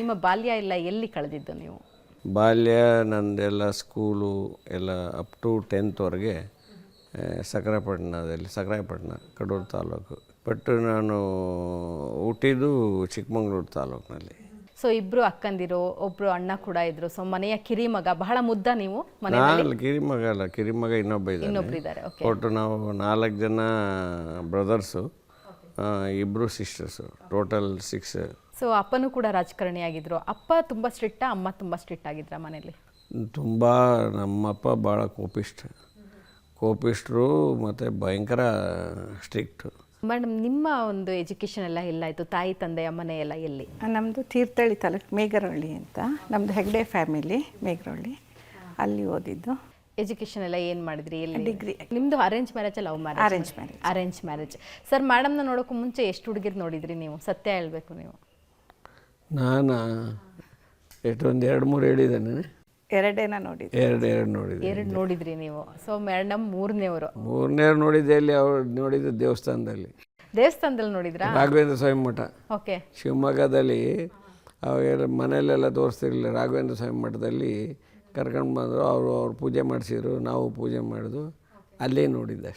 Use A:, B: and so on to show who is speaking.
A: ನಿಮ್ಮ ಬಾಲ್ಯ ಎಲ್ಲ ಎಲ್ಲಿ ಕಳೆದಿದ್ದು ನೀವು?
B: ಬಾಲ್ಯ ನಂದೆಲ್ಲ ಸ್ಕೂಲು ಎಲ್ಲ up to 10th Sakrayapattana Kadur taluk. But ನಾನು ಹುಟ್ಟಿದ್ದು ಚಿಕ್ಕಮಂಗ್ಳೂರು ತಾಲೂಕಿನಲ್ಲಿ.
A: ಸೊ ಇಬ್ರು ಅಕ್ಕಂದಿರು, ಒಬ್ರು ಅಣ್ಣ ಕೂಡ ಇದ್ರು. ಸೊ ಮನೆಯ ಕಿರಿಮಗ, ಬಹಳ ಮುದ್ದ ನೀವು?
B: ನಾನು ಕಿರಿಮಗ ಅಲ್ಲ, ಕಿರಿಮಗ ಇನ್ನೊಬ್ಬ
A: ಇನ್ನೊಬ್ರಿದ್ದಾರೆ. ಓಕೆ.
B: ಒಟ್ಟು ನಾವು 4 ಜನ ಬ್ರದರ್ಸು, ಇಬ್ಬರು ಸಿಸ್ಟರ್ಸು, ಟೋಟಲ್ 6.
A: ಸೊ ಅಪ್ಪನೂ ಕೂಡ ರಾಜಕಾರಣಿ ಆಗಿದ್ರು. ಅಪ್ಪ ತುಂಬ ಸ್ಟ್ರಿಕ್ಟಾ, ಅಮ್ಮ ತುಂಬ ಸ್ಟ್ರಿಕ್ಟ್ ಆಗಿದ್ರ ಮನೇಲಿ?
B: ತುಂಬ ನಮ್ಮಪ್ಪ ಭಾಳ ಕೋಪಿಸ್ಟ್ರು ಮತ್ತು ಭಯಂಕರ ಸ್ಟ್ರಿಕ್ಟು.
A: ಮೇಡಮ್, ನಿಮ್ಮ ಒಂದು ಎಜುಕೇಷನ್ ಎಲ್ಲ ಎಲ್ಲಾಯಿತು? ತಾಯಿ ತಂದೆಯ ಮನೆ ಎಲ್ಲ ಎಲ್ಲಿ?
C: ನಮ್ಮದು ತೀರ್ಥಹಳ್ಳಿ ತಾಲೂಕು ಮೇಗರಹಳ್ಳಿ ಅಂತ. ನಮ್ಮದು ಹೆಗ್ಡೆ ಫ್ಯಾಮಿಲಿ, ಮೇಗರಹಳ್ಳಿ, ಅಲ್ಲಿ ಓದಿದ್ದು.
A: ಎಜುಕೇಷನ್ ಎಲ್ಲ ಏನು ಮಾಡಿದ್ರಿ? ಎಲ್ಲಿ?
C: ಡಿಗ್ರಿ.
A: ನಿಮ್ಮದು arrange marriage, love marriage?
C: Arrange marriage.
A: Arrange marriage. Sir, ಮೇಡಮ್ನ ನೋಡೋಕ್ಕೂ ಮುಂಚೆ ಎಷ್ಟು ಹುಡುಗಿರು ನೋಡಿದ್ರಿ ನೀವು? ಸತ್ಯ ಹೇಳಬೇಕು ನೀವು.
B: ನಾನು ಎಷ್ಟೊಂದು 2-3 ಹೇಳಿದ್ದೇನೆ.
C: ಎರಡೇನ ನೋಡಿದ್ದೆ.
A: ಎರಡು ನೋಡಿದ್ರಿ ನೀವು. ಸೊ ಮೇಡಮ್ ಮೂರನೇವರು
B: ನೋಡಿದ್ದೆ. ಎಲ್ಲಿ ಅವ್ರು ನೋಡಿದ್ದು ದೇವಸ್ಥಾನದಲ್ಲಿ
A: ನೋಡಿದ್ರಾ?
B: ರಾಘವೇಂದ್ರ ಸ್ವಾಮಿ ಮಠ.
A: ಓಕೆ.
B: ಶಿವಮೊಗ್ಗದಲ್ಲಿ ಅವಾಗೆಲ್ಲ ಮನೆಯಲ್ಲೆಲ್ಲ ತೋರಿಸ್ತಿರ್ಲಿಲ್ಲ. ರಾಘವೇಂದ್ರ ಸ್ವಾಮಿ ಮಠದಲ್ಲಿ ಕರ್ಕೊಂಡು ಬಂದರು. ಅವ್ರು ಪೂಜೆ ಮಾಡಿಸಿದ್ರು, ನಾವು ಪೂಜೆ ಮಾಡಿದ್ವು. ಅಲ್ಲೇ ನೋಡಿದ್ದೆ ಅಷ್ಟೆ.